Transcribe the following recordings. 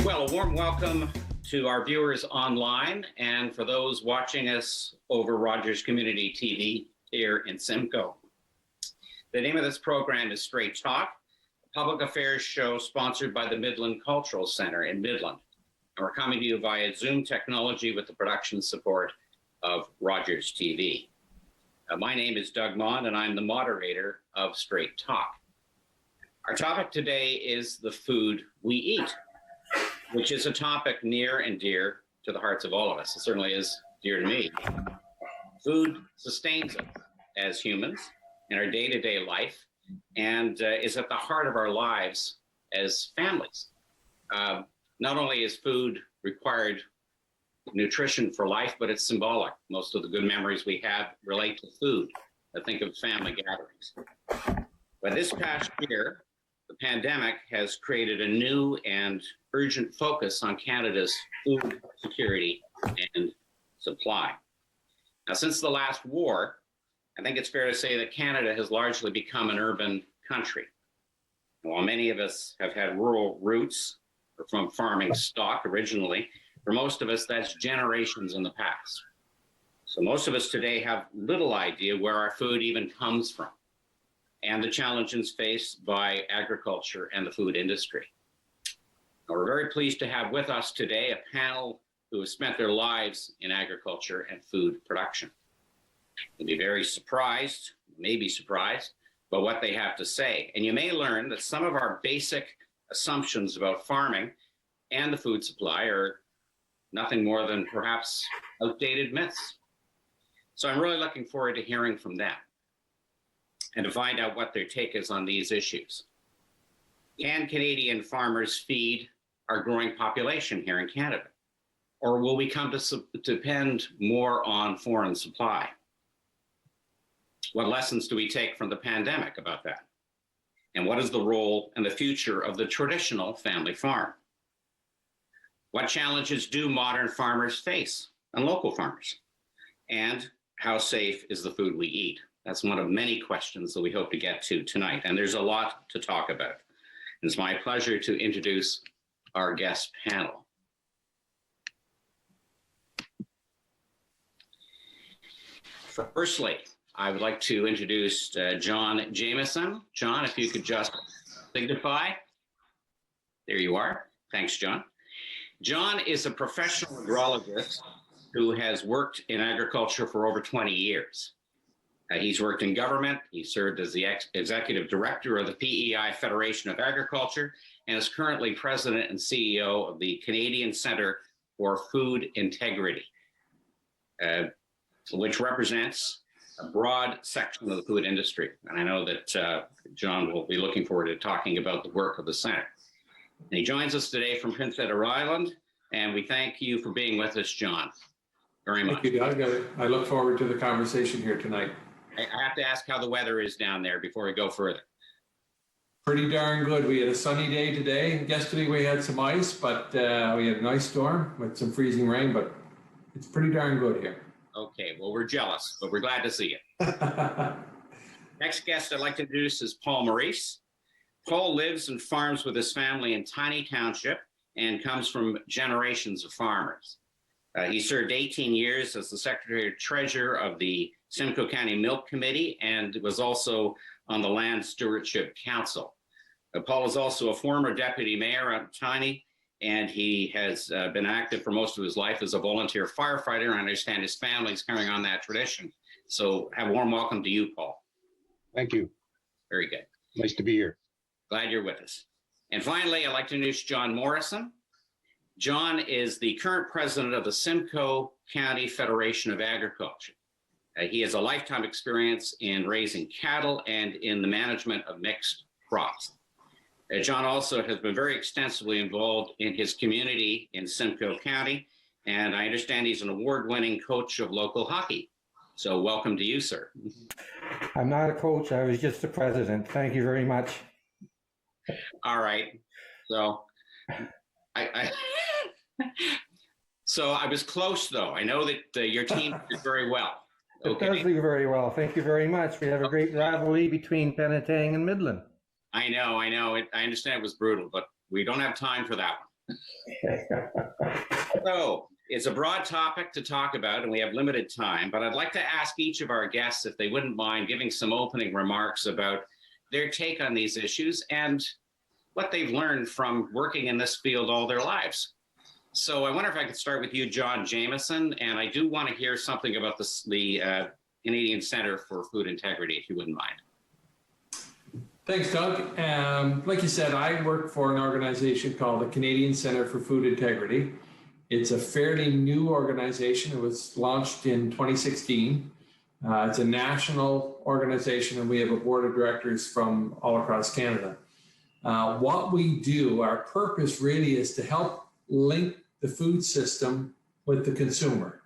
Well, a warm welcome to our viewers online and for those watching us over Rogers Community TV here in Simcoe. The name of this program is Straight Talk, a public affairs show sponsored by the Midland Cultural Center in Midland. And we're coming to you via Zoom technology with the production support of Rogers TV. My name is Doug Maund and I'm the moderator of Straight Talk. Our topic today is the food we eat, which is a topic near and dear to the hearts of all of us. It certainly is dear to me. Food sustains us as humans in our day-to-day life and is at the heart of our lives as families. Not only is food required nutrition for life, but it's symbolic. Most of the good memories we have relate to food. I think of family gatherings. But this past year, the pandemic has created a new and urgent focus on Canada's food security and supply. Now, since the last war, I think it's fair to say that Canada has largely become an urban country. While many of us have had rural roots or from farming stock originally, for most of us, that's generations in the past. So most of us today have little idea where our food even comes from and the challenges faced by agriculture and the food industry. We're very pleased to have with us today a panel who have spent their lives in agriculture and food production. You'll be very surprised, maybe surprised, by what they have to say. And you may learn that some of our basic assumptions about farming and the food supply are nothing more than perhaps outdated myths. So I'm really looking forward to hearing from them and to find out what their take is on these issues. Can Canadian farmers feed our growing population here in Canada? Or will we come to depend more on foreign supply? What lessons do we take from the pandemic about that? And what is the role and the future of the traditional family farm? What challenges do modern farmers face and local farmers? And how safe is the food we eat? That's one of many questions that we hope to get to tonight. And there's a lot to talk about. It's my pleasure to introduce our guest panel. Firstly, I would like to introduce John Jameson. John, if you could just signify. There you are. Thanks, John. John is a professional agrologist who has worked in agriculture for over 20 years. He's worked in government. He served as the executive director of the PEI Federation of Agriculture and is currently president and CEO of the Canadian Centre for Food Integrity, which represents a broad section of the food industry. And I know that John will be looking forward to talking about the work of the Centre. And he joins us today from Prince Edward Island, and we thank you for being with us, John, very much. Thank you, Doug. I look forward to the conversation here tonight. I have to ask how the weather is down there before we go further. Pretty darn good. We had a sunny day today. Yesterday we had some ice, but we had an ice storm with some freezing rain, but it's pretty darn good here. Okay, well, we're jealous, but we're glad to see you. Next guest I'd like to introduce is Paul Maurice. Paul lives and farms with his family in Tiny Township and comes from generations of farmers. He served 18 years as the Secretary Treasurer of the Simcoe County Milk Committee and was also on the Land Stewardship Council. Paul is also a former deputy mayor of Tiny, and he has been active for most of his life as a volunteer firefighter, and I understand his family is carrying on that tradition. So have a warm welcome to you, Paul. Thank you. Very good. Nice to be here. Glad you're with us. And finally, I'd like to introduce John Morrison. John is the current president of the Simcoe County Federation of Agriculture. He has a lifetime experience in raising cattle and in the management of mixed crops. John also has been very extensively involved in his community in Simcoe County, and I understand he's an award-winning coach of local hockey. So welcome to you, sir. I'm not a coach. I was just the president. Thank you very much. All right. So So I was close, though. I know that your team did very well. Okay. It does do very well. Thank you very much. We have a great rivalry between Penetang and Midland. I know. I understand it was brutal, but we don't have time for that So it's a broad topic to talk about, and we have limited time, but I'd like to ask each of our guests if they wouldn't mind giving some opening remarks about their take on these issues and what they've learned from working in this field all their lives. So I wonder if I could start with you, John Jameson, and I do want to hear something about the Canadian Centre for Food Integrity, if you wouldn't mind. Thanks, Doug. Like you said, I work for an organization called the Canadian Centre for Food Integrity. It's a fairly new organization. It was launched in 2016. It's a national organization, and we have a board of directors from all across Canada. What we do, our purpose really is to help link the food system with the consumer.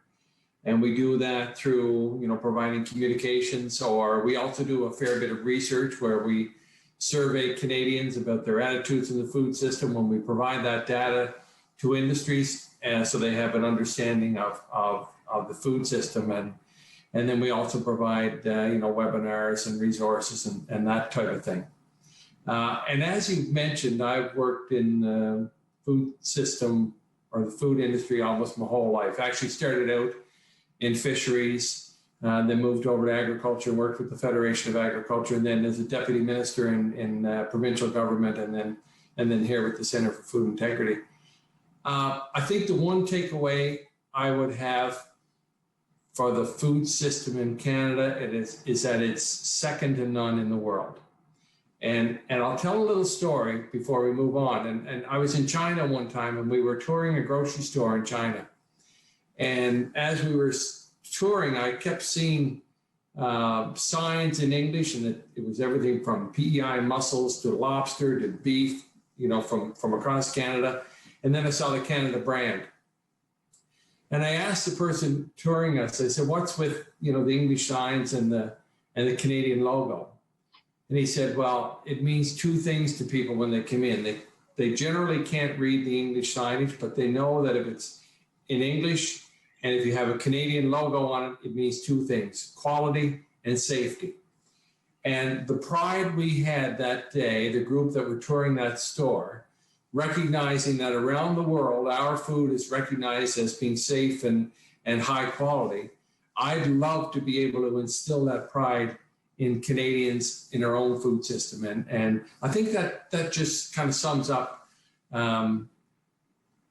And we do that through, providing communications, or we also do a fair bit of research where we survey Canadians about their attitudes in the food system when we provide that data to industries, so they have an understanding of the food system. And then we also provide, webinars and resources and that type of thing. And as you mentioned, I've worked in the food system or the food industry almost my whole life. I actually started out in fisheries, then moved over to agriculture and worked with the Federation of Agriculture, and then as a deputy minister in provincial government, and then here with the Centre for Food Integrity. I think the one takeaway I would have for the food system in Canada is that it's second to none in the world. And I'll tell a little story before we move on. And I was in China one time, and we were touring a grocery store in China. And as we were touring, I kept seeing signs in English, and it was everything from PEI mussels to lobster to beef, from across Canada. And then I saw the Canada brand. And I asked the person touring us, I said, what's with, the English signs and the Canadian logo? And he said, well, it means two things to people when they come in. They generally can't read the English signage, but they know that if it's in English and if you have a Canadian logo on it, it means two things: quality and safety. And the pride we had that day, the group that were touring that store, recognizing that around the world, our food is recognized as being safe and high quality. I'd love to be able to instill that pride in Canadians in our own food system. And I think that just kind of sums up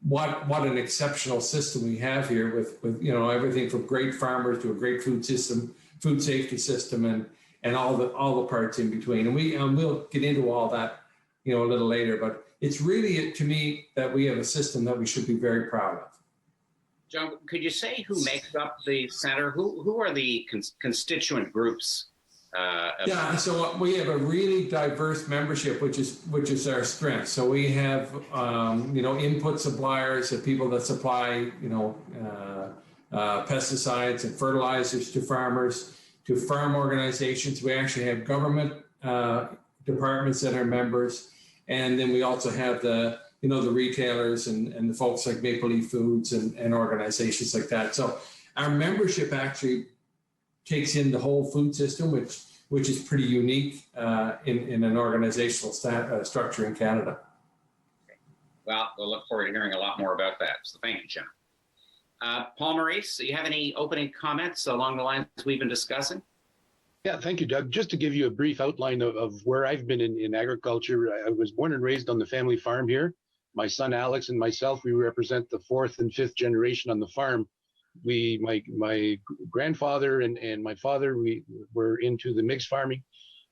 what an exceptional system we have here with everything from great farmers to a great food system, food safety system, and all the parts in between. And we'll get into all that, a little later, but it's really, to me, that we have a system that we should be very proud of. John, could you say who makes up the center? Who are the constituent groups? So we have a really diverse membership, which is our strength. So we have, input suppliers, people that supply, pesticides and fertilizers to farmers, to farm organizations. We actually have government departments that are members. And then we also have the retailers and the folks like Maple Leaf Foods and organizations like that. So our membership actually takes in the whole food system, which is pretty unique in an organizational structure in Canada. Well, we'll look forward to hearing a lot more about that. So thank you, John. Paul Maurice, do you have any opening comments along the lines we've been discussing? Yeah, thank you, Doug. Just to give you a brief outline of where I've been in agriculture, I was born and raised on the family farm here. My son Alex and myself, we represent the fourth and fifth generation on the farm. My grandfather and my father, we were into the mixed farming.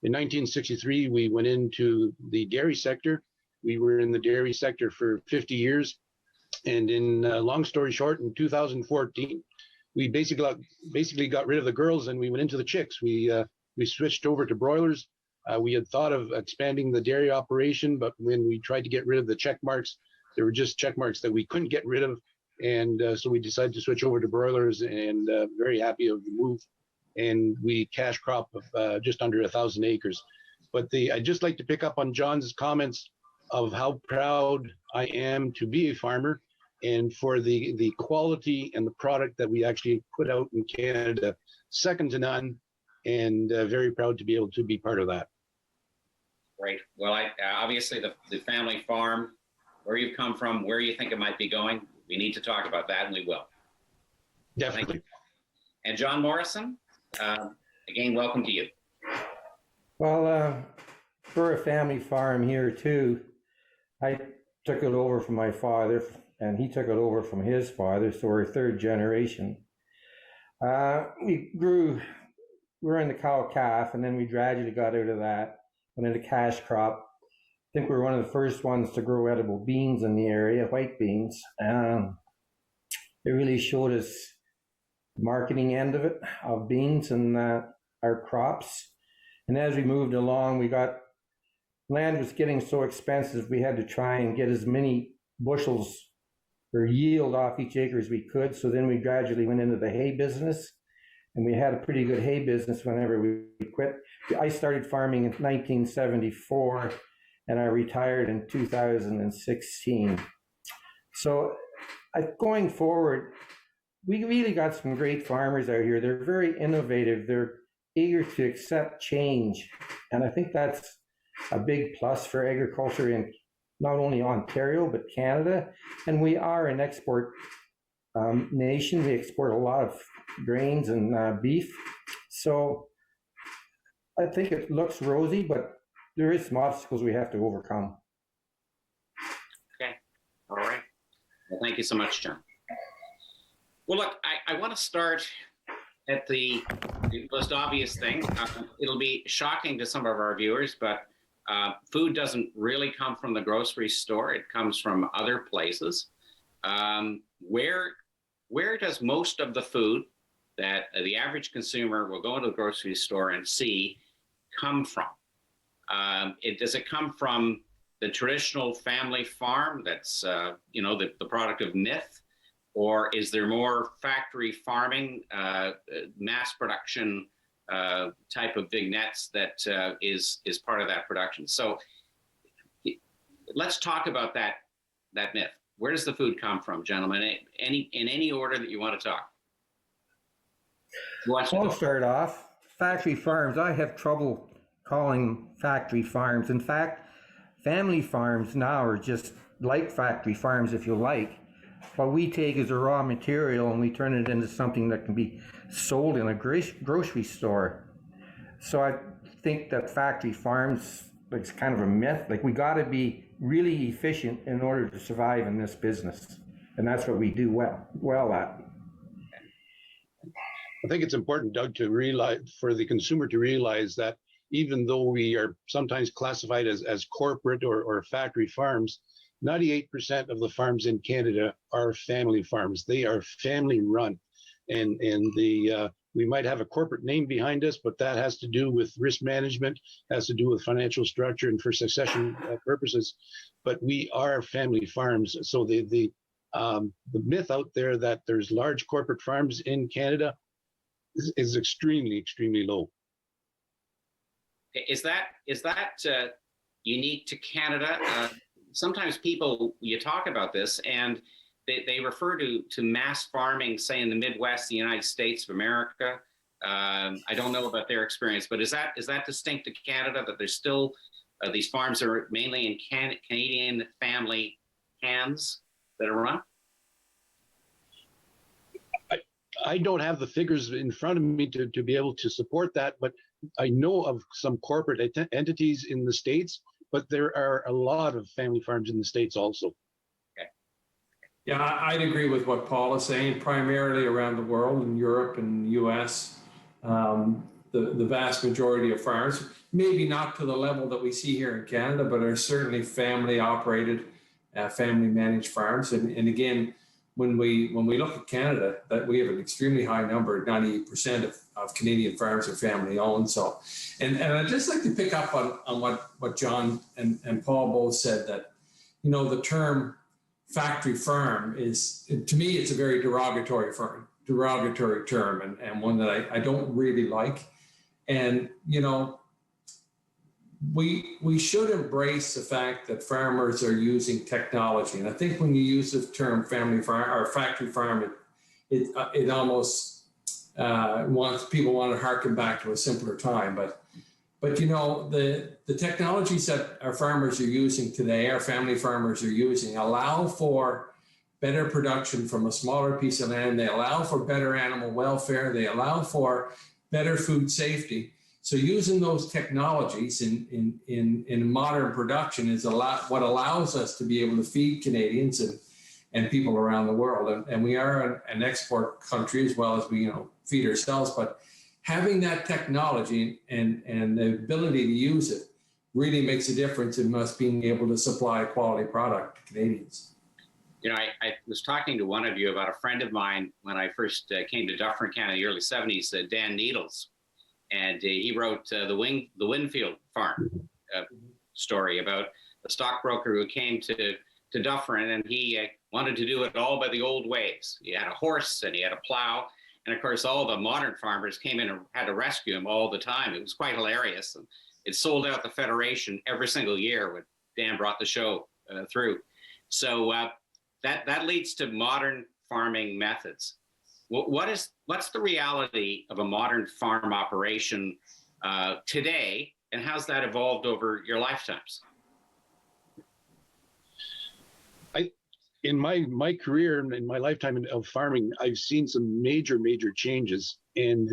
In 1963, we went into the dairy sector. We were in the dairy sector for 50 years. And in long story short, in 2014, we basically got rid of the girls and we went into the chicks. We switched over to broilers. We had thought of expanding the dairy operation, but when we tried to get rid of the check marks, there were just check marks that we couldn't get rid of. And so we decided to switch over to broilers, and very happy of the move. And we cash crop of just under 1,000 acres. But I'd just like to pick up on John's comments of how proud I am to be a farmer, and for the quality and the product that we actually put out in Canada, second to none, and very proud to be able to be part of that. Great. Well, obviously the family farm where you've come from, where you think it might be going. We need to talk about that, and we will. Definitely. Thank you. And John Morrison, again, welcome to you. Well, we're a family farm here too. I took it over from my father, and he took it over from his father, so we're third generation. We're in the cow-calf, and then we gradually got out of that, went into cash crop. I think we were one of the first ones to grow edible beans in the area, white beans. It really showed us the marketing end of it, of beans and our crops. And as we moved along, land was getting so expensive, we had to try and get as many bushels or yield off each acre as we could. So then we gradually went into the hay business, and we had a pretty good hay business whenever we quit. I started farming in 1974, and I retired in 2016. So going forward, we really got some great farmers out here. They're very innovative. They're eager to accept change. And I think that's a big plus for agriculture in not only Ontario, but Canada. And we are an export nation. We export a lot of grains and beef. So I think it looks rosy, but there is some obstacles we have to overcome. Okay. All right. Well, thank you so much, John. Well, look, I want to start at the most obvious thing. It'll be shocking to some of our viewers, but food doesn't really come from the grocery store. It comes from other places. Where does most of the food that the average consumer will go into the grocery store and see come from? Does it come from the traditional family farm that's the product of myth? Or is there more factory farming, mass production type of vignettes that is part of that production? So let's talk about that myth. Where does the food come from, gentlemen? In any order that you want to talk. I'll start off. Factory farms, I have trouble calling factory farms. In fact, family farms now are just like factory farms, if you like. What we take is a raw material and we turn it into something that can be sold in a grocery store. So I think that factory farms, it's kind of a myth. Like, we got to be really efficient in order to survive in this business. And that's what we do well at. I think it's important, Doug, to realize, for the consumer to realize that even though we are sometimes classified as corporate or factory farms, 98% of the farms in Canada are family farms. They are family run, and we might have a corporate name behind us, but that has to do with risk management, has to do with financial structure and for succession purposes. But we are family farms. So the myth out there that there's large corporate farms in Canada is extremely, extremely low. Is that unique to Canada? Sometimes you talk about this and they refer to mass farming, say in the Midwest, the United States of America. I don't know about their experience, but is that distinct to Canada, that there's still these farms are mainly in Canadian family hands that are run? I don't have the figures in front of me to be able to support that, but I know of some corporate entities in the States, but there are a lot of family farms in the States also. Okay. Yeah, I'd agree with what Paul is saying, primarily around the world, in Europe and the US, the vast majority of farms, maybe not to the level that we see here in Canada, but are certainly family operated, family managed farms. And again, when we look at Canada, that we have an extremely high number, 98% of Canadian farms are family owned. So, and I'd just like to pick up on what John and Paul both said, that, the term factory farm is, to me, it's a very derogatory term and one that I don't really like. And, we should embrace the fact that farmers are using technology. And I think when you use the term family farm or factory farm, it almost people want to harken back to a simpler time. But But the technologies that our farmers are using today, our family farmers are using, allow for better production from a smaller piece of land. They allow for better animal welfare. They allow for better food safety. So using those technologies in modern production is what allows us to be able to feed Canadians and people around the world. And we are an export country as well as we feed ourselves. But having that technology and the ability to use it really makes a difference in us being able to supply a quality product to Canadians. I was talking to one of you about a friend of mine when I first came to Dufferin, Canada in the early 70s, Dan Needles. And he wrote the Winfield Farm story about a stockbroker who came to Dufferin, and he wanted to do it all by the old ways. He had a horse and he had a plow. And of course, all the modern farmers came in and had to rescue him all the time. It was quite hilarious. And it sold out the Federation every single year when Dan brought the show through. So that leads to modern farming methods. What's the reality of a modern farm operation today, and how's that evolved over your lifetimes? In my career, in my lifetime of farming, I've seen some major changes. And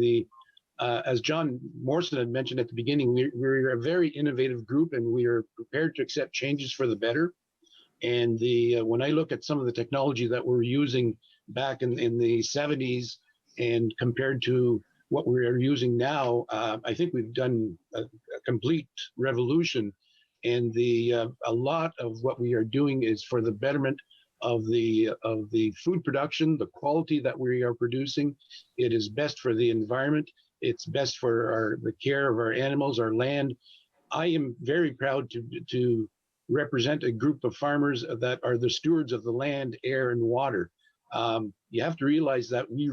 as John Morrison had mentioned at the beginning, we're a very innovative group, and we are prepared to accept changes for the better. And when I look at some of the technology that we're using back in the 70s and compared to what we're using now, I think we've done a complete revolution. And a lot of what we are doing is for the betterment of the food production, the quality that we are producing. It is best for the environment. It's best for the care of our animals, our land. I am very proud to represent a group of farmers that are the stewards of the land, air, and water. You have to realize that we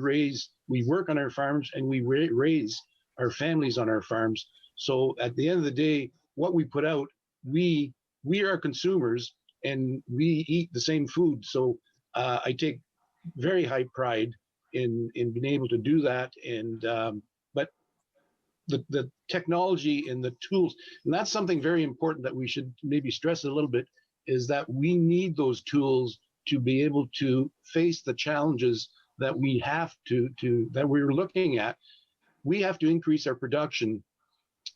work on our farms and we raise our families on our farms. So at the end of the day, what we put out, we are consumers and we eat the same food. So I take very high pride in being able to do that. And but the technology and the tools, and that's something very important that we should maybe stress a little bit, is that we need those tools to be able to face the challenges that we have that we're looking at. We have to increase our production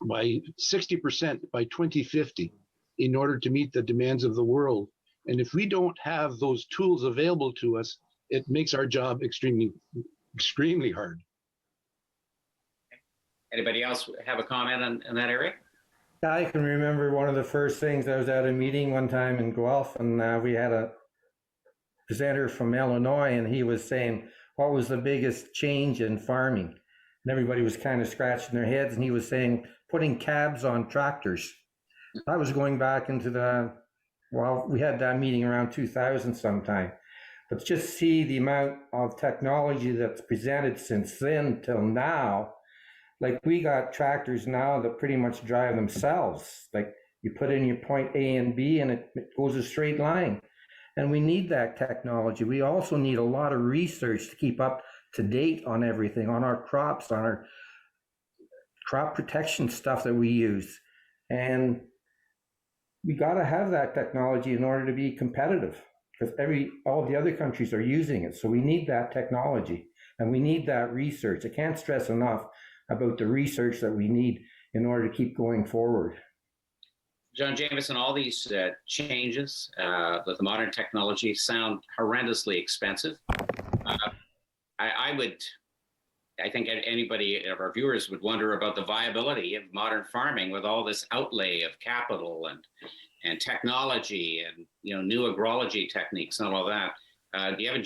by 60% by 2050 in order to meet the demands of the world. And if we don't have those tools available to us, it makes our job extremely hard. Anybody else have a comment in that area? I can remember one of the first things, I was at a meeting one time in Guelph, and we had a presenter from Illinois, and he was saying, what was the biggest change in farming? And everybody was kind of scratching their heads, and he was saying, putting cabs on tractors. I was going back into we had that meeting around 2000 sometime. But just see the amount of technology that's presented since then till now. Like, we got tractors now that pretty much drive themselves. Like, you put in your point A and B and it goes a straight line. And we need that technology. We also need a lot of research to keep up to date on everything, on our crops, on our crop protection stuff that we use. And we got to have that technology in order to be competitive, because all the other countries are using it. So we need that technology and we need that research. I can't stress enough about the research that we need in order to keep going forward. John Jameson, all these changes with the modern technology sound horrendously expensive. I think anybody of our viewers would wonder about the viability of modern farming with all this outlay of capital and technology and new agrology techniques and all that. Do you have a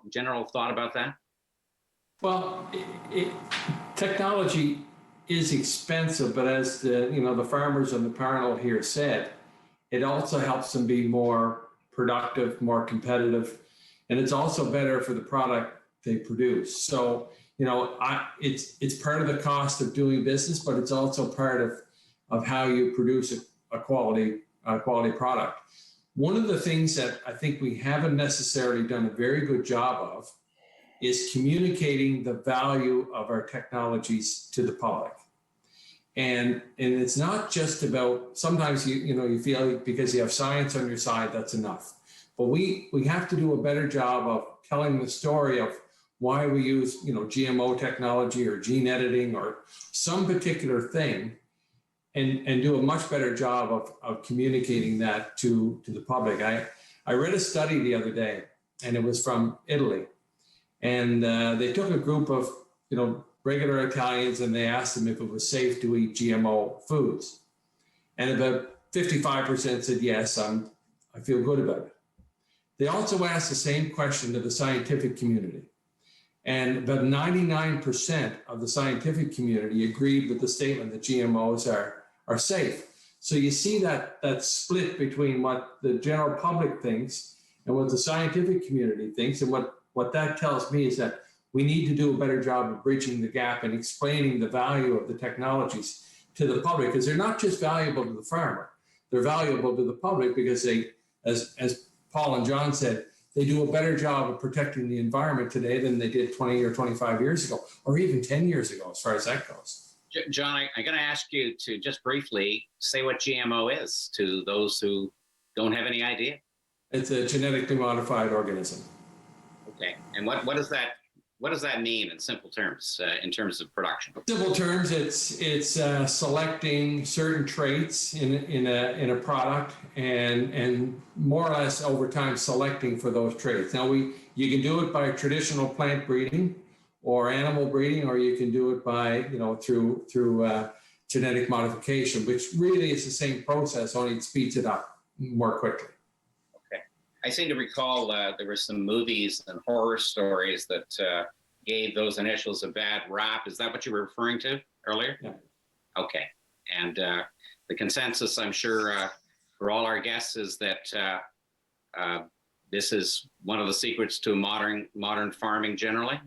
general thought about that? Well, technology is expensive, but as the farmers on the panel here said, it also helps them be more productive, more competitive, and it's also better for the product they produce. So, it's part of the cost of doing business, but it's also part of how you produce a quality product. One of the things that I think we haven't necessarily done a very good job of is communicating the value of our technologies to the public. And it's not just about, sometimes you feel like because you have science on your side, that's enough. But we have to do a better job of telling the story of why we use, GMO technology or gene editing or some particular thing, and do a much better job of communicating that to the public. I read a study the other day, and it was from Italy. And they took a group of, regular Italians, and they asked them if it was safe to eat GMO foods. And about 55% said, yes, I feel good about it. They also asked the same question to the scientific community. And about 99% of the scientific community agreed with the statement that GMOs are safe. So you see that split between what the general public thinks and what the scientific community thinks. And what that tells me is that we need to do a better job of bridging the gap and explaining the value of the technologies to the public, because they're not just valuable to the farmer. They're valuable to the public because they, as Paul and John said, they do a better job of protecting the environment today than they did 20 or 25 years ago, or even 10 years ago, as far as that goes. John, I'm going to ask you to just briefly say what GMO is to those who don't have any idea. It's a genetically modified organism. Okay, and what does that mean in simple terms, in terms of production? Simple terms, it's selecting certain traits in a product and more or less over time selecting for those traits. Now you can do it by traditional plant breeding or animal breeding, or you can do it by through genetic modification, which really is the same process, only it speeds it up more quickly. I seem to recall there were some movies and horror stories that gave those initials a bad rap. Is that what you were referring to earlier? Yeah. Okay. And the consensus, I'm sure, for all our guests is that this is one of the secrets to modern farming generally.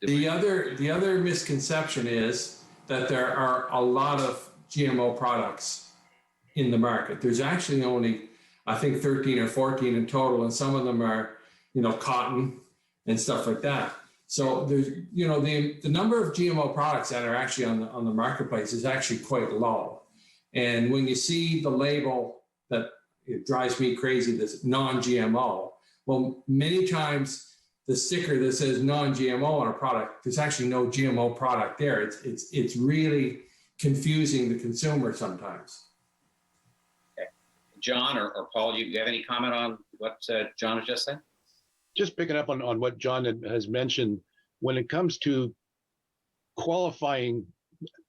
The other misconception is that there are a lot of GMO products in the market. There's actually only, I think, 13 or 14 in total, and some of them are, cotton and stuff like that. So there's, the number of GMO products that are actually on the marketplace is actually quite low. And when you see the label that it drives me crazy, this non-GMO, well, many times the sticker that says non-GMO on a product, there's actually no GMO product there. It's really confusing the consumer sometimes. John or Paul, do you have any comment on what John has just said? Just picking up on what John has mentioned, when it comes to qualifying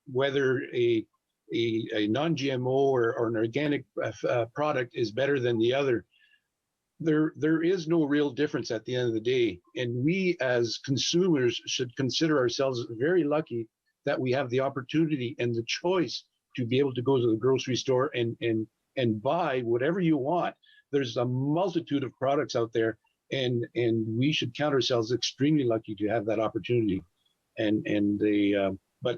whether a non-GMO or an organic product is better than the other, there is no real difference at the end of the day. And we as consumers should consider ourselves very lucky that we have the opportunity and the choice to be able to go to the grocery store and buy whatever you want. There's a multitude of products out there, and we should count ourselves extremely lucky to have that opportunity. But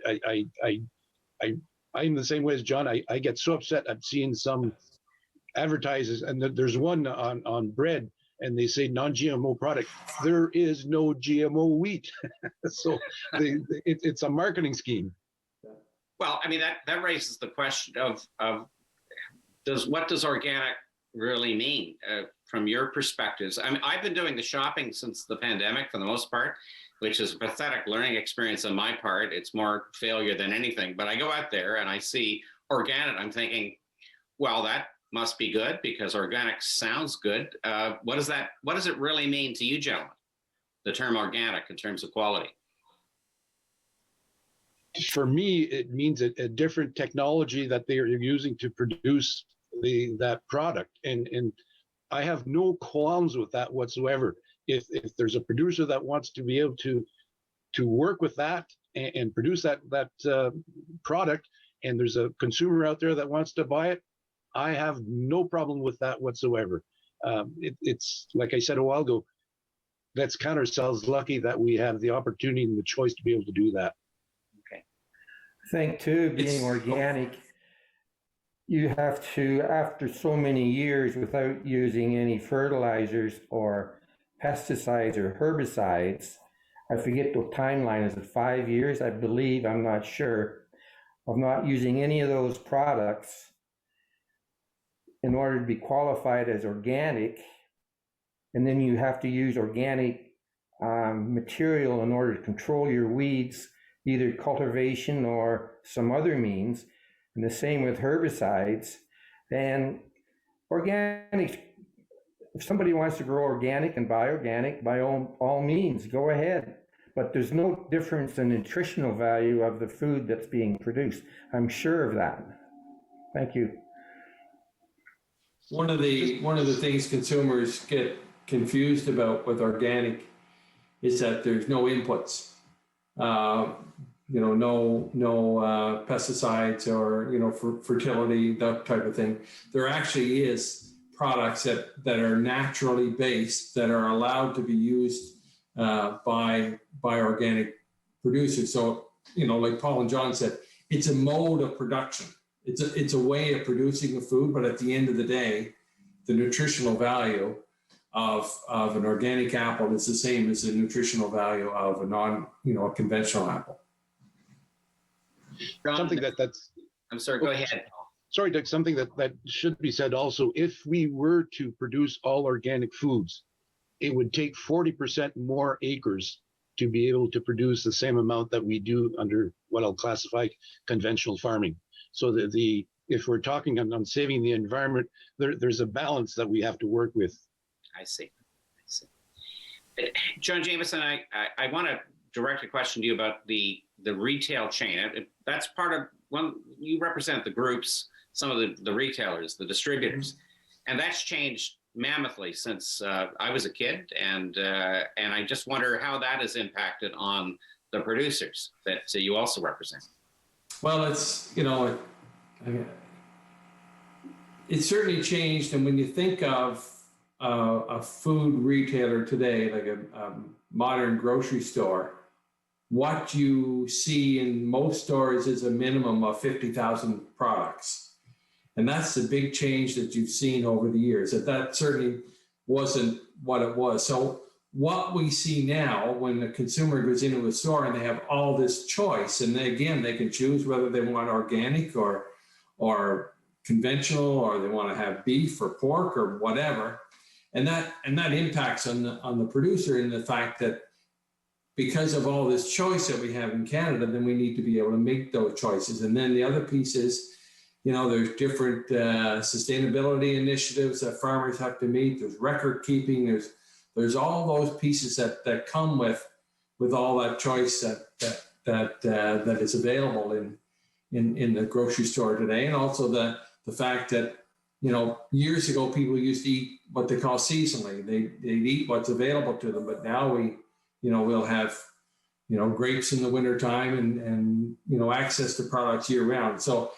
I'm the same way as John. I get so upset at seeing some advertises, and there's one on bread, and they say non-GMO product. There is no GMO wheat. So it's a marketing scheme. Well, I mean, that raises the question of what does organic really mean from your perspectives? I mean, I've been doing the shopping since the pandemic for the most part, which is a pathetic learning experience on my part. It's more failure than anything. But I go out there and I see organic. I'm thinking, well, that must be good because organic sounds good. What does it really mean to you, gentlemen? The term organic in terms of quality. For me, it means a different technology that they are using to produce that product, and I have no qualms with that whatsoever. If there's a producer that wants to be able to work with that and produce that product, and there's a consumer out there that wants to buy it, I have no problem with that whatsoever. It's like I said a while ago, let's count ourselves lucky that we have the opportunity and the choice to be able to do that. Okay. I think too, being organic, you have to, after so many years without using any fertilizers or pesticides or herbicides, I forget the timeline, is it 5 years? I believe, I'm not sure. of not using any of those products in order to be qualified as organic, and then you have to use organic material in order to control your weeds, either cultivation or some other means, and the same with herbicides, then organic, if somebody wants to grow organic and buy organic, by all means, go ahead. But there's no difference in nutritional value of the food that's being produced. I'm sure of that. Thank you. One of the things consumers get confused about with organic is that there's no inputs, no pesticides or for fertility, that type of thing. There actually is products that are naturally based that are allowed to be used by organic producers. So like Paul and John said, it's a mode of production. It's a way of producing a food, but at the end of the day, the nutritional value of an organic apple is the same as the nutritional value of a conventional apple. John, Something that's. I'm sorry, go ahead. Sorry, Doug, something that should be said also. If we were to produce all organic foods, it would take 40% more acres to be able to produce the same amount that we do under what I'll classify conventional farming. So if we're talking on saving the environment, there's a balance that we have to work with. I see. John Jameson, I want to direct a question to you about the retail chain. That's part of one. You represent the groups, some of the retailers, the distributors, and that's changed mammothly since I was a kid, and I just wonder how that has impacted on the producers that you also represent. Well, it's certainly changed, and when you think of a food retailer today, like a modern grocery store, what you see in most stores is a minimum of 50,000 products. And that's the big change that you've seen over the years, that certainly wasn't what it was. So what we see now when the consumer goes into a store and they have all this choice, and they can choose whether they want organic or conventional, or they want to have beef or pork or whatever. And that impacts on the producer in the fact that because of all this choice that we have in Canada, then we need to be able to make those choices. And then the other piece is, there's different sustainability initiatives that farmers have to meet. There's record keeping. There's all those pieces that come with all that choice that is available in the grocery store today, and also the fact that years ago people used to eat what they call seasonally. They'd eat what's available to them, but now we'll have grapes in the wintertime and access to products year round. So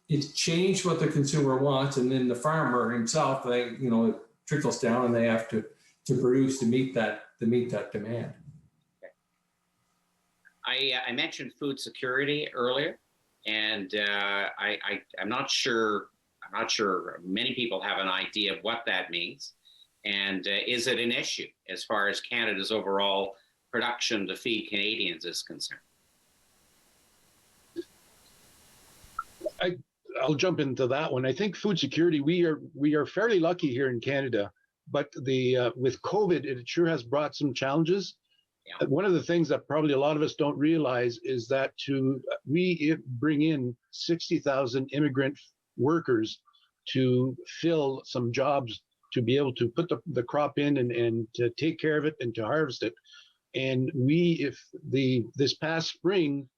it's changed what the consumer wants, and then the farmer himself, it trickles down, and they have to produce to meet that demand. Okay. I mentioned food security earlier, and I'm not sure many people have an idea of what that means, and is it an issue as far as Canada's overall production to feed Canadians is concerned? I'll jump into that one. I think food security, we are fairly lucky here in Canada, but with COVID, it sure has brought some challenges. Yeah. One of the things that probably a lot of us don't realize is that we bring in 60,000 immigrant workers to fill some jobs, to be able to put the crop in and to take care of it and to harvest it. And this past spring,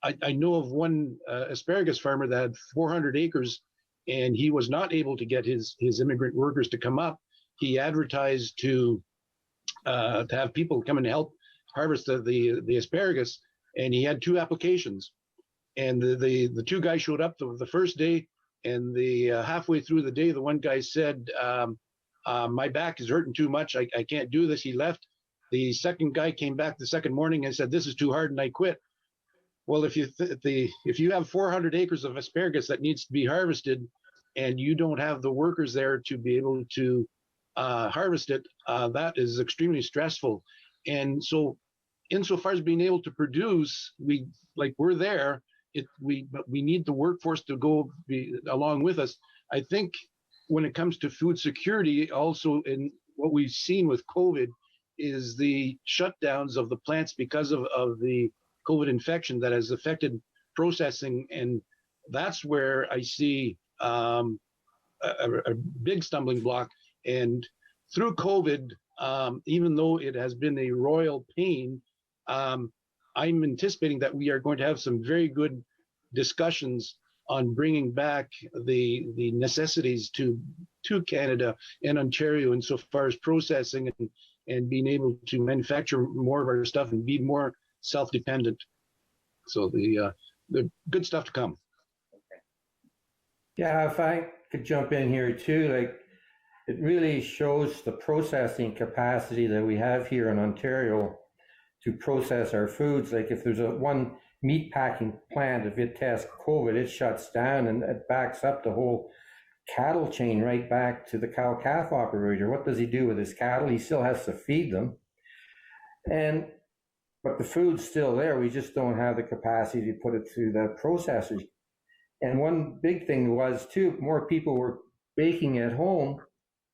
I know of one asparagus farmer that had 400 acres, and he was not able to get his immigrant workers to come up. He advertised to have people come and help harvest the asparagus, and he had 2 applications. And the 2 guys showed up the first day, and halfway through the day, the one guy said, my back is hurting too much. I can't do this. He left. The second guy came back the second morning and said, this is too hard, and I quit. Well, if you have 400 acres of asparagus that needs to be harvested, and you don't have the workers there to be able to harvest it, that is extremely stressful. And so insofar as being able to produce, we're there. But we need the workforce to go along with us. I think when it comes to food security, also in what we've seen with COVID, is the shutdowns of the plants because of the COVID infection that has affected processing, and that's where I see a big stumbling block. And through COVID, even though it has been a royal pain, I'm anticipating that we are going to have some very good discussions on bringing back the necessities to Canada and Ontario insofar as processing and being able to manufacture more of our stuff and be more self-dependent. So the good stuff to come. Yeah, if I could jump in here too, like it really shows the processing capacity that we have here in Ontario to process our foods. Like if there's one meat packing plant, if it tests COVID, it shuts down and it backs up the whole cattle chain right back to the cow-calf operator. What does he do with his cattle? He still has to feed them. But the food's still there. We just don't have the capacity to put it through the processors. And one big thing was too, more people were baking at home.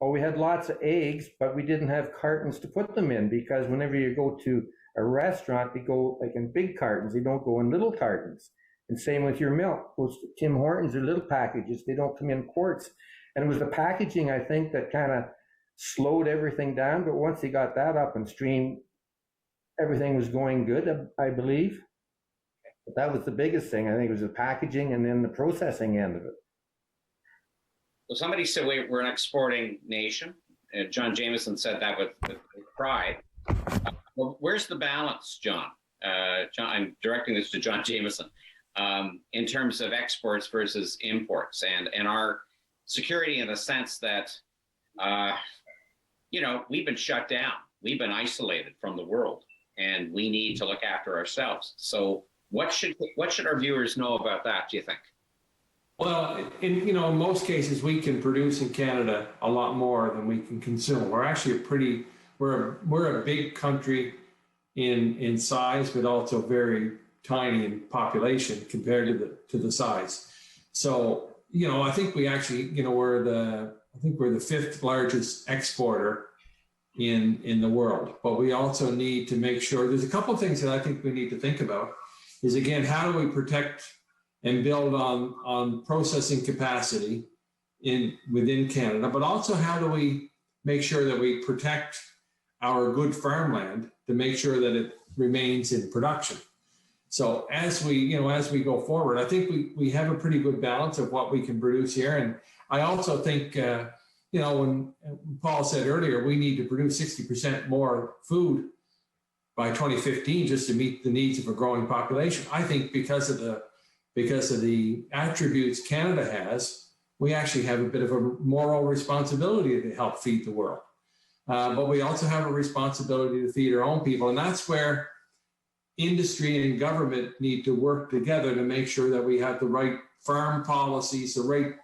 Oh, we had lots of eggs, but we didn't have cartons to put them in, because whenever you go to a restaurant, they go like in big cartons. They don't go in little cartons. And same with your milk. Those Tim Hortons are little packages. They don't come in quarts. And it was the packaging, I think, that kind of slowed everything down. But once they got that up and stream, everything was going good, I believe. But that was the biggest thing. I think it was the packaging and then the processing end of it. Well, somebody said we're an exporting nation. John Jameson said that with pride. Well, where's the balance, John? John, I'm directing this to John Jameson, in terms of exports versus imports and our security, in the sense that, we've been shut down. We've been isolated from the world, and we need to look after ourselves. So what should our viewers know about that, do you think? Well, in most cases, we can produce in Canada a lot more than we can consume. We're actually we're a big country in size, but also very tiny in population compared to the size. So, I think we actually, we're the fifth largest exporter in the world. But we also need to make sure, there's a couple of things that I think we need to think about is, again, how do we protect and build on processing capacity within Canada, but also how do we make sure that we protect our good farmland to make sure that it remains in production. So as we go forward, I think we have a pretty good balance of what we can produce here. And I also think, when Paul said earlier, we need to produce 60% more food by 2015 just to meet the needs of a growing population. I think because of the attributes Canada has, we actually have a bit of a moral responsibility to help feed the world. But we also have a responsibility to feed our own people. And that's where industry and government need to work together to make sure that we have the right farm policies, the right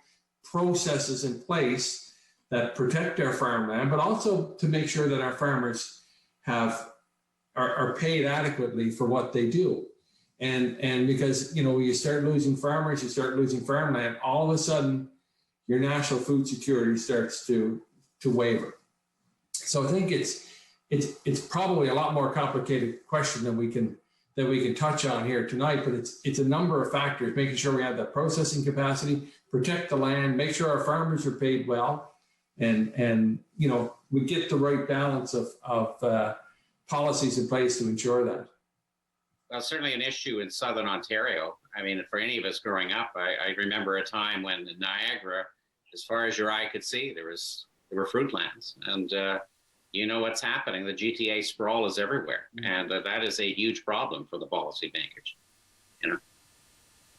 processes in place that protect our farmland, but also to make sure that our farmers are paid adequately for what they do. And because, you start losing farmers, you start losing farmland, all of a sudden your national food security starts to waver. So I think it's probably a lot more complicated question than we can touch on here tonight, but it's a number of factors, making sure we have that processing capacity, protect the land, make sure our farmers are paid well, and we get the right balance of policies in place to ensure that. Well, certainly an issue in Southern Ontario. I mean, for any of us growing up, I remember a time when in Niagara, as far as your eye could see, there were fruit lands. And what's happening. The GTA sprawl is everywhere. And that is a huge problem for the policymakers.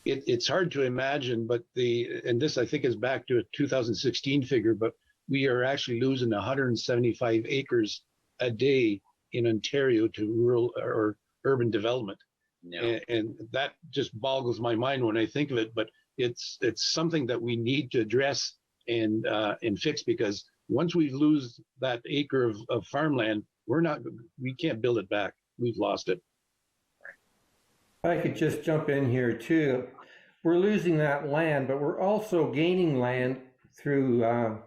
It's hard to imagine, but and this I think is back to a 2016 figure, but we are actually losing 175 acres a day in Ontario to rural or urban development. No. And that just boggles my mind when I think of it, but it's something that we need to address and fix, because once we lose that acre of farmland, we can't build it back. we've lost it. I could just jump in here too. We're losing that land, but we're also gaining land through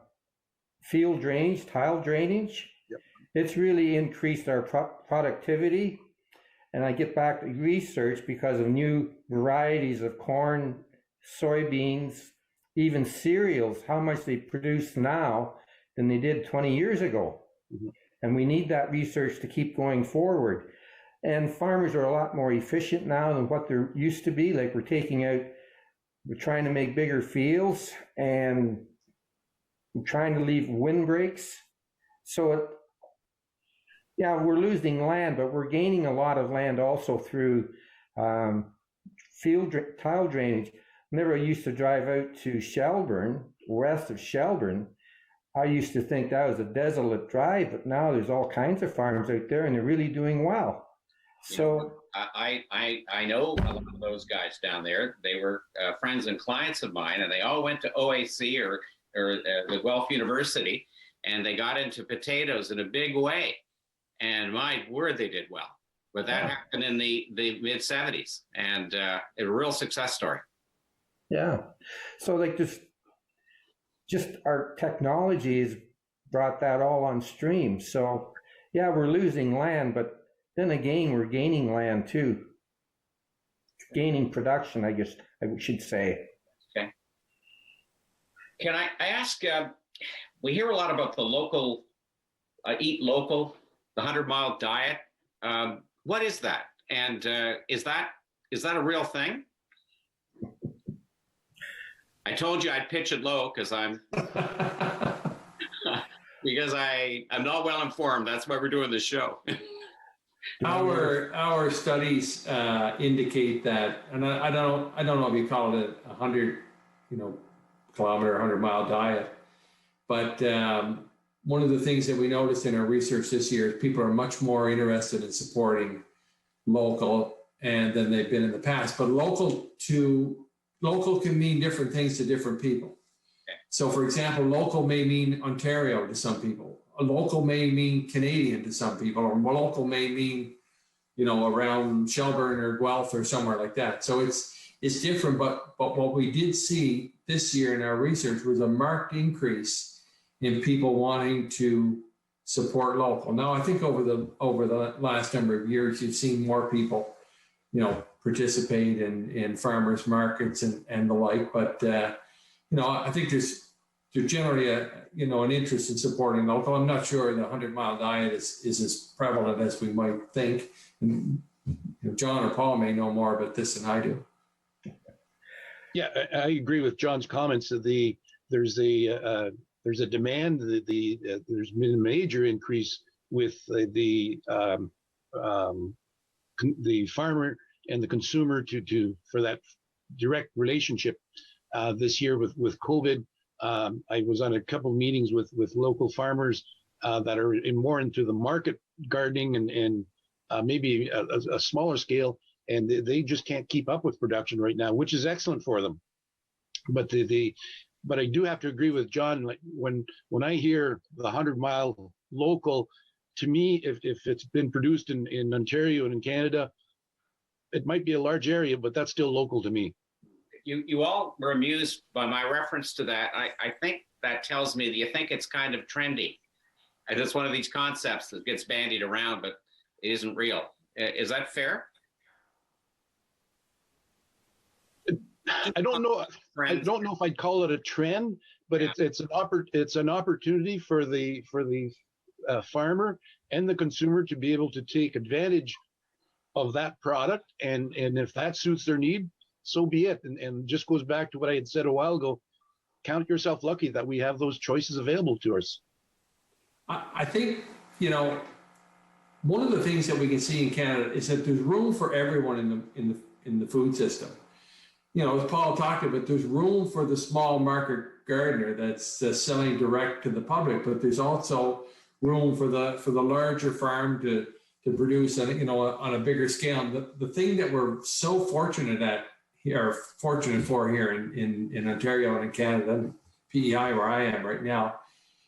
field drainage, tile drainage. Yep. It's really increased our productivity. And I get back to research because of new varieties of corn, soybeans, even cereals, how much they produce now than they did 20 years ago. Mm-hmm. And we need that research to keep going forward. And farmers are a lot more efficient now than what they used to be. Like we're trying to make bigger fields and we're trying to leave windbreaks. So yeah, we're losing land, but we're gaining a lot of land also through tile drainage. Whenever I used to drive out to Shelburne, west of Shelburne, I used to think that was a desolate drive, but now there's all kinds of farms out there and they're really doing well. So I know a lot of those guys down there. They were friends and clients of mine, and they all went to OAC or the Guelph University, and they got into potatoes in a big way. And my word, they did well. But that happened in the mid 70s, and a real success story. Yeah. So like just our technology has brought that all on stream. So yeah, we're losing land, but then again, we're gaining land too. Gaining production, I guess I should say. Okay. Can I ask, we hear a lot about the local, eat local, the 100-mile diet. What is that? And is that a real thing? I told you I'd pitch it low because I'm not well informed. That's why we're doing this show. Our studies indicate that, and I don't know if you call it a 100 kilometer, 100-mile diet, but one of the things that we noticed in our research this year is people are much more interested in supporting local than they've been in the past. But local can mean different things to different people. Okay. So, for example, local may mean Ontario to some people. A local may mean Canadian to some people, or local may mean, around Shelburne or Guelph or somewhere like that. So it's different. But what we did see this year in our research was a marked increase in people wanting to support local. Now, I think over the last number of years, you've seen more people, participate in farmers markets and the like. But I think there's generally an interest in supporting local. I'm not sure the 100-mile diet is as prevalent as we might think. And, John or Paul may know more about this than I do. Yeah, I agree with John's comments. There's a demand. There's been a major increase with the farmer and the consumer for that direct relationship this year with COVID. I was on a couple of meetings with local farmers that are more into the market gardening and maybe a smaller scale, and they just can't keep up with production right now, which is excellent for them. But but I do have to agree with John. Like when I hear the 100-mile local, to me, if it's been produced in Ontario and in Canada, it might be a large area, but that's still local to me. You all were amused by my reference to that. I think that tells me that you think it's kind of trendy. And it's one of these concepts that gets bandied around, but it isn't real. Is that fair? I don't know. I don't know if I'd call it a trend, but yeah. It's an opportunity for the farmer and the consumer to be able to take advantage of that product, and if that suits their need, so be it. And just goes back to what I had said a while ago. Count yourself lucky that we have those choices available to us. I think one of the things that we can see in Canada is that there's room for everyone in the food system. As Paul talked about, there's room for the small market gardener that's selling direct to the public, but there's also room for the larger farm to produce on a bigger scale. The thing that we're so fortunate for here in Ontario and in Canada, and PEI where I am right now,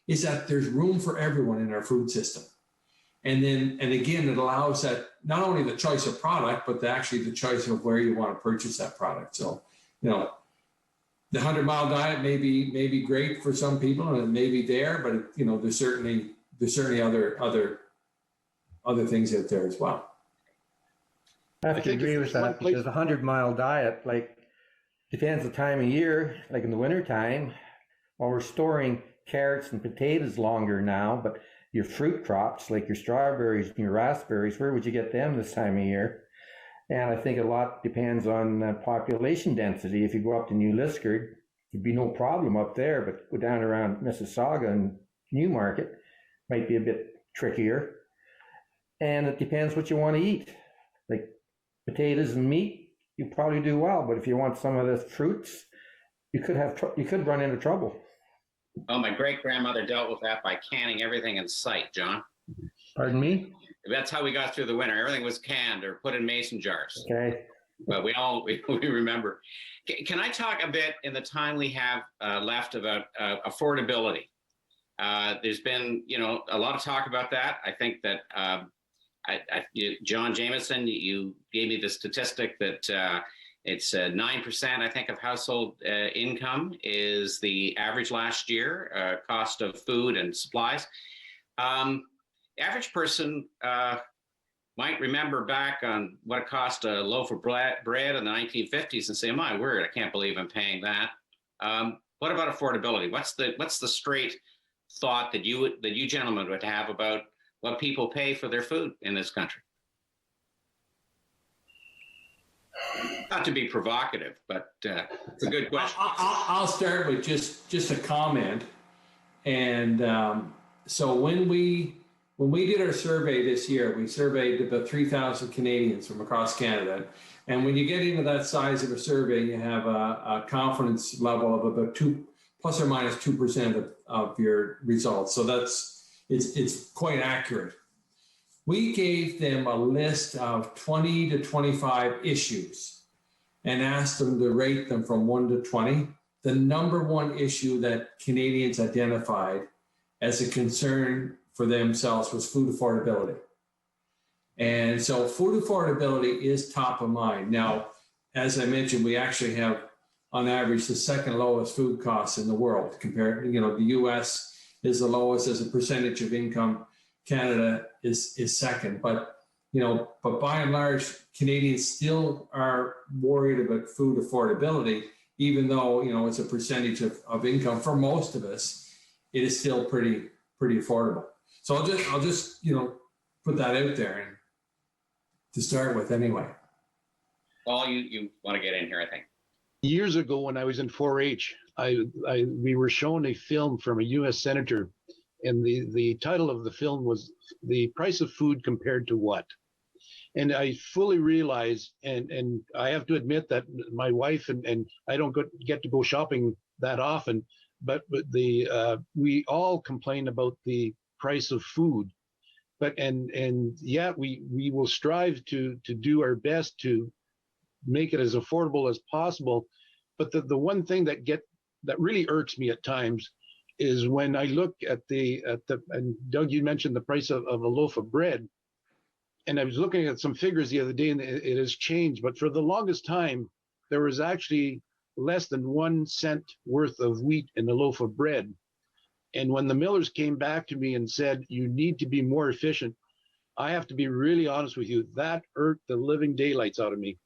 is that there's room for everyone in our food system. And again, it allows that not only the choice of product, but actually the choice of where you want to purchase that product. So, you know, the 100-mile diet may be great for some people, and it may be there, but you know, there's certainly other things out there as well. I have to agree with that, because a 100-mile diet, like, depends the time of year. Like in the wintertime, while we're storing carrots and potatoes longer now, but your fruit crops, like your strawberries and your raspberries, where would you get them this time of year? And I think a lot depends on population density. If you go up to New Liskeard, there'd be no problem up there, but go down around Mississauga and Newmarket, might be a bit trickier. And it depends what you want to eat. Like potatoes and meat, you probably do well, but if you want some of the fruits, you could run into trouble. Oh, my great-grandmother dealt with that by canning everything in sight, John. Pardon me? That's how we got through the winter. Everything was canned or put in mason jars. Okay. But we remember. Can I talk a bit in the time we have left about affordability? There's been, you know, a lot of talk about that. I think that John Jameson, you gave me the statistic that it's 9%, I think, of household income is the average last year, cost of food and supplies. Average person might remember back on what it cost a loaf of bread in the 1950s and say, my word, I can't believe I'm paying that. What about affordability? What's the straight thought that you gentlemen would have about what people pay for their food in this country? Not to be provocative, but it's a good question. I'll start with just a comment. And so when we did our survey this year, we surveyed about 3,000 Canadians from across Canada. And when you get into that size of a survey, you have a confidence level of about plus or minus 2% of your results. So it's quite accurate. We gave them a list of 20 to 25 issues and asked them to rate them from 1 to 20. The number one issue that Canadians identified as a concern for themselves was food affordability. And so food affordability is top of mind. Now, as I mentioned, we actually have, on average, the second lowest food costs in the world. Compared, you know, the US is the lowest as a percentage of income. Canada is second. But, you know, but by and large, Canadians still are worried about food affordability, even though, you know, it's a percentage of income for most of us, it is still pretty affordable. So I'll just, you know, put that out there and to start with anyway. Paul, you want to get in here, I think. Years ago, when I was in 4-H, we were shown a film from a U.S. senator, and the title of the film was "The Price of Food Compared to What?" And I fully realized, and I have to admit that my wife and I don't get to go shopping that often, but we all complain about the price of food, and yeah, we will strive to do our best to make it as affordable as possible. But the one thing that really irks me at times is when I look at and Doug, you mentioned the price of a loaf of bread, and I was looking at some figures the other day, and it has changed, but for the longest time there was actually less than 1 cent worth of wheat in a loaf of bread. And when the millers came back to me and said, you need to be more efficient, I have to be really honest with you, that irked the living daylights out of me.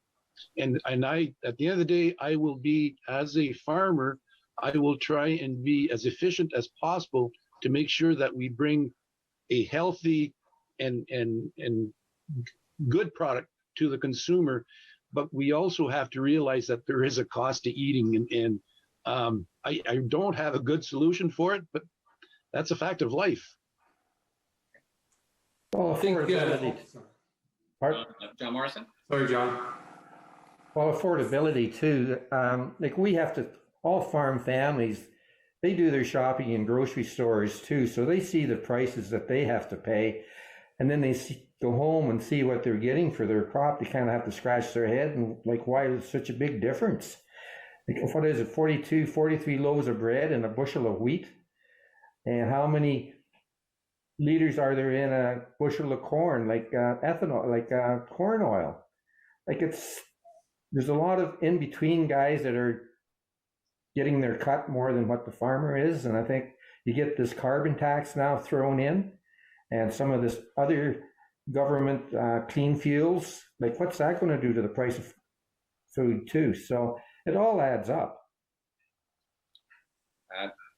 And I, at the end of the day, I will be, as a farmer, I will try and be as efficient as possible to make sure that we bring a healthy and good product to the consumer. But we also have to realize that there is a cost to eating, and I don't have a good solution for it, but that's a fact of life. Well, affordability. John Morrison? Sorry, John. Well, affordability too. Like we have to, all farm families, they do their shopping in grocery stores too. So they see the prices that they have to pay. And then they go home and see what they're getting for their crop. They kind of have to scratch their head and like, why is such a big difference? Like, what is it, 42, 43 loaves of bread and a bushel of wheat? And how many liters are there in a bushel of corn, like ethanol, like corn oil? Like there's a lot of in between guys that are getting their cut more than what the farmer is, and I think you get this carbon tax now thrown in, and some of this other government clean fuels. Like, what's that going to do to the price of food too? So it all adds up.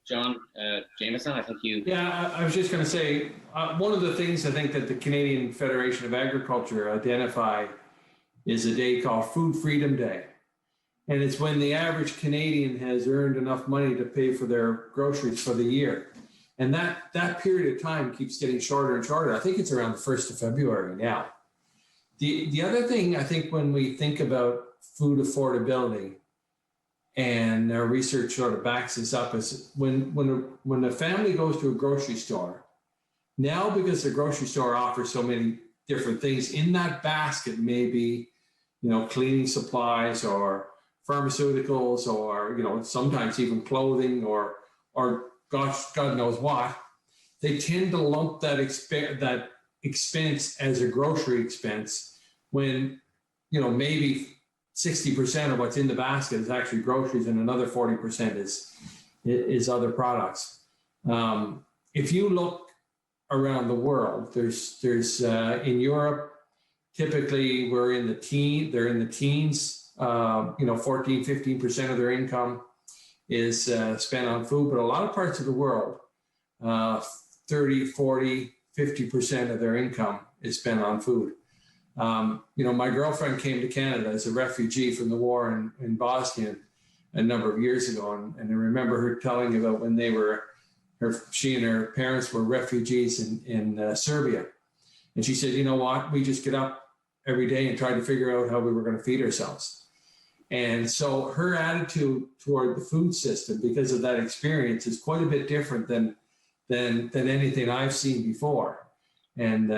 John Jameson, I think you. Yeah, I was just going to say, one of the things I think that the Canadian Federation of Agriculture identify is a day called Food Freedom Day. And it's when the average Canadian has earned enough money to pay for their groceries for the year. And that period of time keeps getting shorter and shorter. I think it's around the 1st of February now. The other thing, I think, when we think about food affordability, and our research sort of backs this up, is when a family goes to a grocery store, now because the grocery store offers so many different things, in that basket may be, cleaning supplies or pharmaceuticals, or, sometimes even clothing or gosh, God knows what. They tend to lump that expense as a grocery expense when, maybe 60% of what's in the basket is actually groceries, and another 40% is other products. If you look around the world, there's in Europe, typically they're in the teens, 14, 15% of their income is spent on food, but a lot of parts of the world, 30, 40, 50% of their income is spent on food. My girlfriend came to Canada as a refugee from the war in Bosnia a number of years ago. And I remember her telling about when she and her parents were refugees in Serbia. And she said, you know what, we just get up every day and try to figure out how we were going to feed ourselves. And so her attitude toward the food system, because of that experience, is quite a bit different than anything I've seen before. And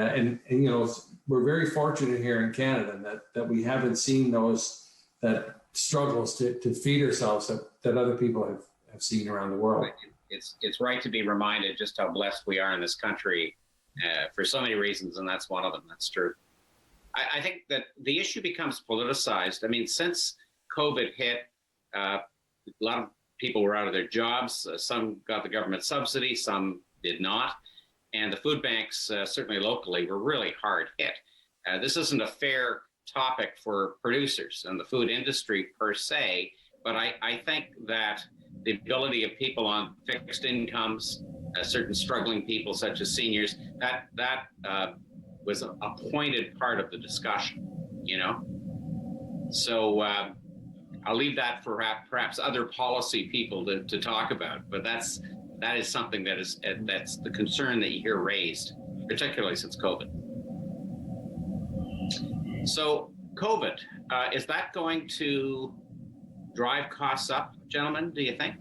we're very fortunate here in Canada that we haven't seen that struggles to feed ourselves that other people have seen around the world. It's right to be reminded just how blessed we are in this country for so many reasons, and that's one of them. That's true. I think that the issue becomes politicized. I mean, since COVID hit, a lot of people were out of their jobs. Some got the government subsidy, some did not. And the food banks, certainly locally, were really hard hit. This isn't a fair topic for producers and the food industry per se, but I think that the ability of people on fixed incomes, certain struggling people such as seniors, that was a pointed part of the discussion, So I'll leave that for perhaps other policy people to talk about, but that is something that's the concern that you hear raised, particularly since COVID. So COVID, is that going to drive costs up, gentlemen, do you think?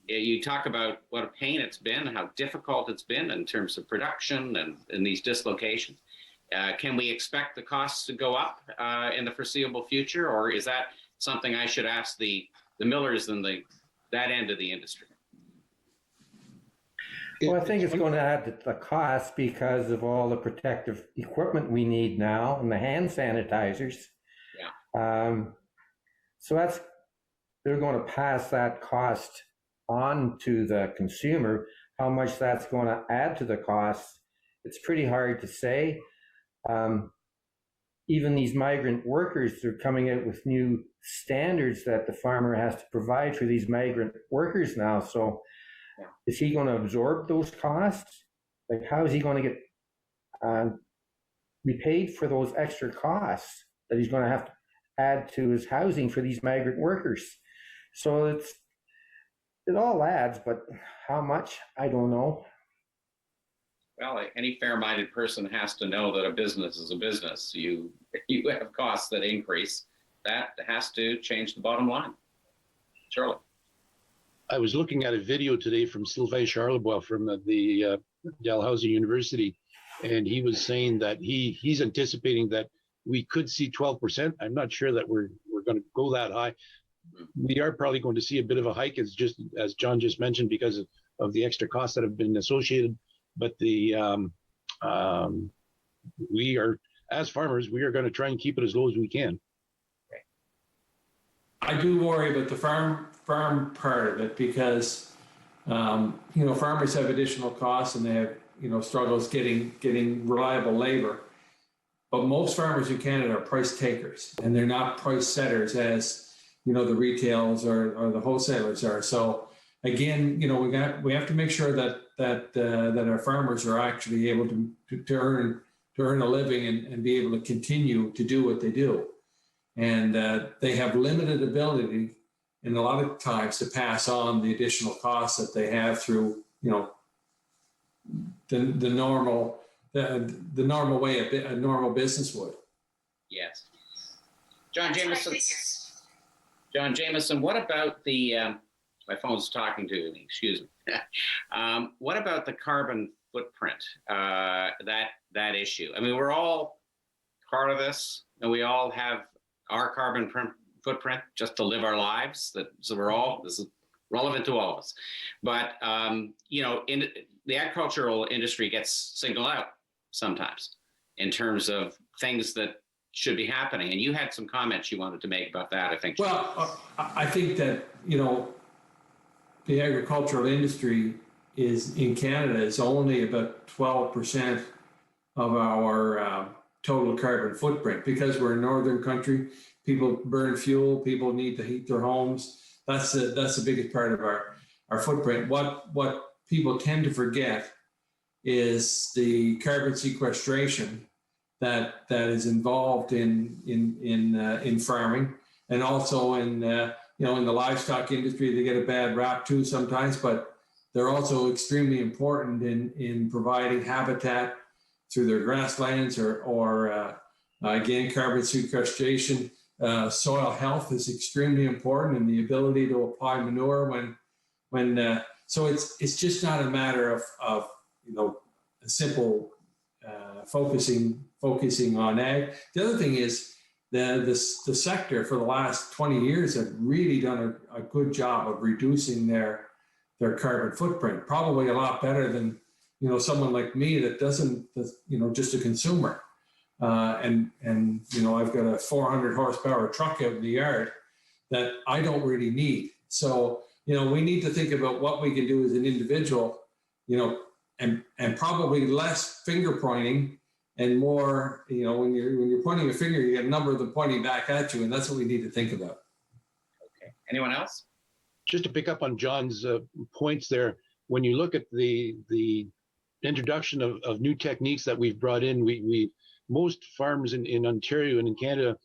You talk about what a pain it's been, how difficult it's been in terms of production and these dislocations. Can we expect the costs to go up in the foreseeable future, or is that something I should ask the millers and that end of the industry? Well, I think it's going to add to the cost because of all the protective equipment we need now and the hand sanitizers. Yeah. So they're going to pass that cost on to the consumer. How much that's going to add to the cost, it's pretty hard to say. Even these migrant workers, they're coming out with new standards that the farmer has to provide for these migrant workers now. So is he going to absorb those costs? Like, how is he going to get repaid for those extra costs that he's going to have to add to his housing for these migrant workers? So it all adds, but how much, I don't know. Well, any fair-minded person has to know that a business is a business. You have costs that increase. That has to change the bottom line. Charlie. I was looking at a video today from Sylvain Charlebois from the Dalhousie University, and he was saying that he's anticipating that we could see 12%. I'm not sure that we're going to go that high. We are probably going to see a bit of a hike, as John just mentioned, because of the extra costs that have been associated but we are, as farmers, we are going to try and keep it as low as we can. I do worry about the farm part of it because, farmers have additional costs and they have, struggles getting reliable labor. But most farmers in Canada are price takers, and they're not price setters as, the retailers or the wholesalers are. So again, we have to make sure that our farmers are actually able to earn a living and be able to continue to do what they do. And they have limited ability in a lot of times to pass on the additional costs that they have through, the normal way a normal business would. Yes. John Jameson, what about the, my phone's talking to me, excuse me. What about the carbon footprint, that issue? I mean, we're all part of this, and we all have our carbon footprint just to live our lives. This is relevant to all of us. But, in the agricultural industry gets singled out sometimes in terms of things that should be happening. And you had some comments you wanted to make about that, I think. Well, I think that, the agricultural industry in Canada is only about 12% of our total carbon footprint because we're a northern country. People burn fuel. People need to heat their homes. That's the biggest part of our footprint. What people tend to forget is the carbon sequestration that is involved in farming, and also in in the livestock industry. They get a bad rap too sometimes, but they're also extremely important in providing habitat through their grasslands or again, carbon sequestration. Soil health is extremely important, and the ability to apply manure when so it's just not a matter of a simple focusing on ag. The other thing is the sector for the last 20 years have really done a good job of reducing their carbon footprint, probably a lot better than someone like me that doesn't, just a consumer. And I've got a 400 horsepower truck out in the yard that I don't really need. So, we need to think about what we can do as an individual, and probably less finger pointing and more, when you're pointing a finger, you get a number of them pointing back at you, and that's what we need to think about. Okay. Anyone else? Just to pick up on John's points there, when you look at the introduction of new techniques that we've brought in, we most farms in Ontario and in Canada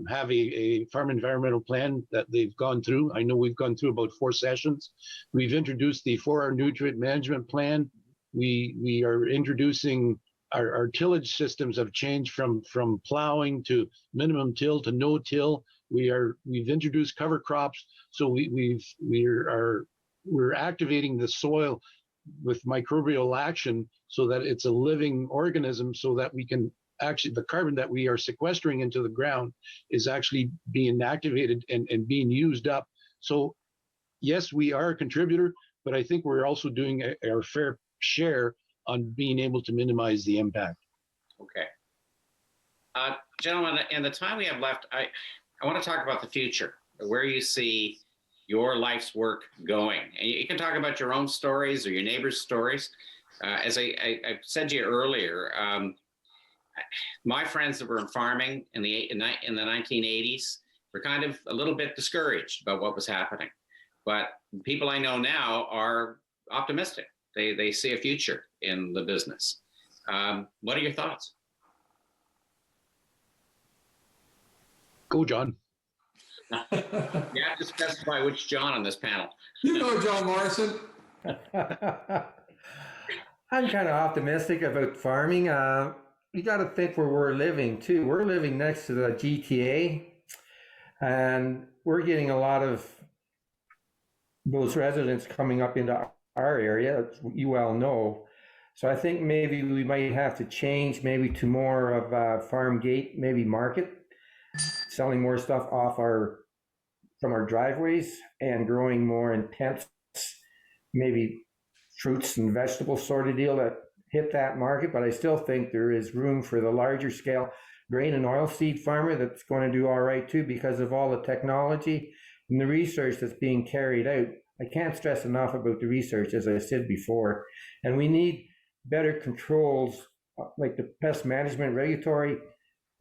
have a farm environmental plan that they've gone through. I know we've gone through about 4 sessions. We've introduced the 4R nutrient management plan. We are introducing our tillage systems have changed from plowing to minimum till to no till. We've introduced cover crops, so we're activating the soil with microbial action so that it's a living organism, so that we can actually, the carbon that we are sequestering into the ground is actually being activated and being used up. So yes, we are a contributor, but I think we're also doing our fair share on being able to minimize the impact. Okay. Gentlemen, in the time we have left, I want to talk about the future, where you see your life's work going. And you can talk about your own stories or your neighbors' stories. As I said to you earlier, my friends that were in farming in the 1980s were kind of a little bit discouraged about what was happening. But people I know now are optimistic. They see a future in the business. What are your thoughts? Go, John. You have to specify which John on this panel. John Morrison. I'm kind of optimistic about farming. You got to think where we're living too. We're living next to the GTA, and we're getting a lot of those residents coming up into our area, you well know. So I think maybe we might have to change maybe to more of a farm gate, maybe market, selling more stuff from our driveways and growing more in tents, maybe fruits and vegetables sort of deal that hit that market, but I still think there is room for the larger scale grain and oilseed farmer that's going to do all right too because of all the technology and the research that's being carried out. I can't stress enough about the research, as I said before, and we need better controls like the pest management regulatory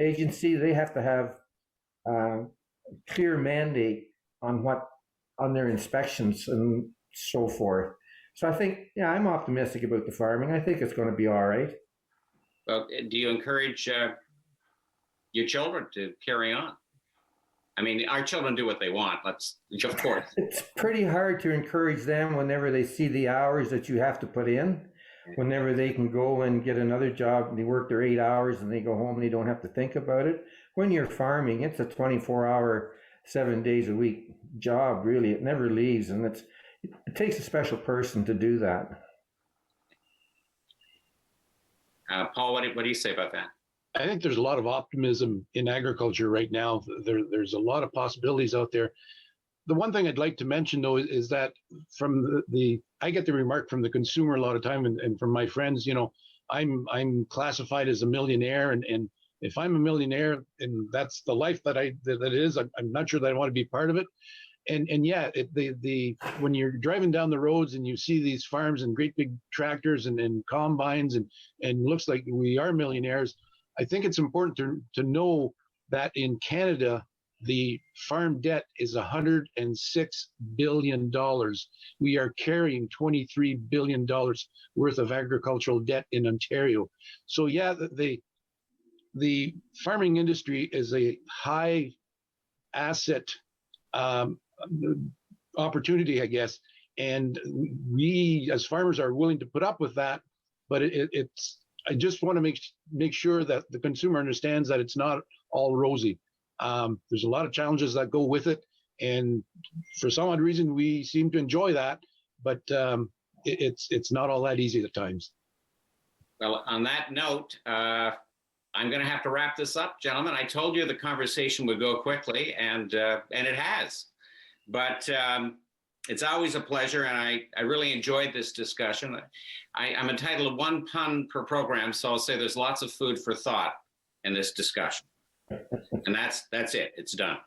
agency. They have to have a clear mandate on their inspections and so forth. So I think, yeah, I'm optimistic about the farming. I think it's going to be all right. Well, do you encourage your children to carry on? I mean, our children do what they want. Of course. It's pretty hard to encourage them whenever they see the hours that you have to put in. Whenever they can go and get another job and they work their 8 hours and they go home and they don't have to think about it. When you're farming, it's a 24-hour, 7 days a week job, really. It never leaves, and it takes a special person to do that. Paul, what do you say about that? I think there's a lot of optimism in agriculture right now. There's a lot of possibilities out there. The one thing I'd like to mention, though, is that from I get the remark from the consumer a lot of time, and from my friends, I'm classified as a millionaire, and if I'm a millionaire and that's the life that it is, I'm not sure that I want to be part of it. And yeah, when you're driving down the roads and you see these farms and great big tractors and combines and looks like we are millionaires, I think it's important to know that in Canada, the farm debt is $106 billion. We are carrying $23 billion worth of agricultural debt in Ontario. So yeah, the farming industry is a high asset opportunity, I guess. And we as farmers are willing to put up with that, but I just want to make sure that the consumer understands that it's not all rosy. There's a lot of challenges that go with it, and for some odd reason we seem to enjoy that, but it's not all that easy at times. Well, on that note, I'm going to have to wrap this up, gentlemen. I told you the conversation would go quickly, and it has. But it's always a pleasure, and I really enjoyed this discussion. I'm entitled to 1 pun per program, so I'll say there's lots of food for thought in this discussion. And that's it. It's done.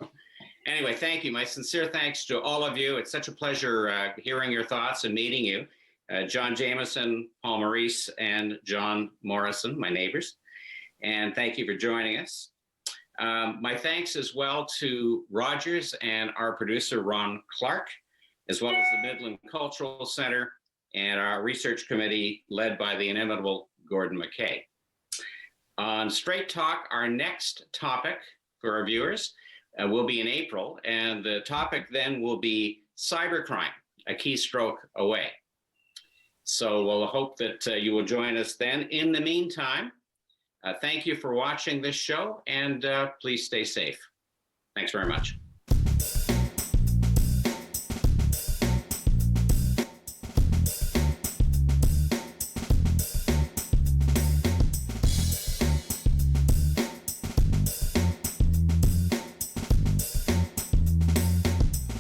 Anyway, thank you. My sincere thanks to all of you. It's such a pleasure hearing your thoughts and meeting you. John Jameson, Paul Maurice, and John Morrison, my neighbors. And thank you for joining us. My thanks as well to Rogers and our producer, Ron Clark, as well as the Midland Cultural Center and our research committee led by the inimitable Gordon McKay. On Straight Talk, our next topic for our viewers will be in April, and the topic then will be cybercrime, a keystroke away. So we'll hope that you will join us then. In the meantime, thank you for watching this show, and please stay safe. Thanks very much.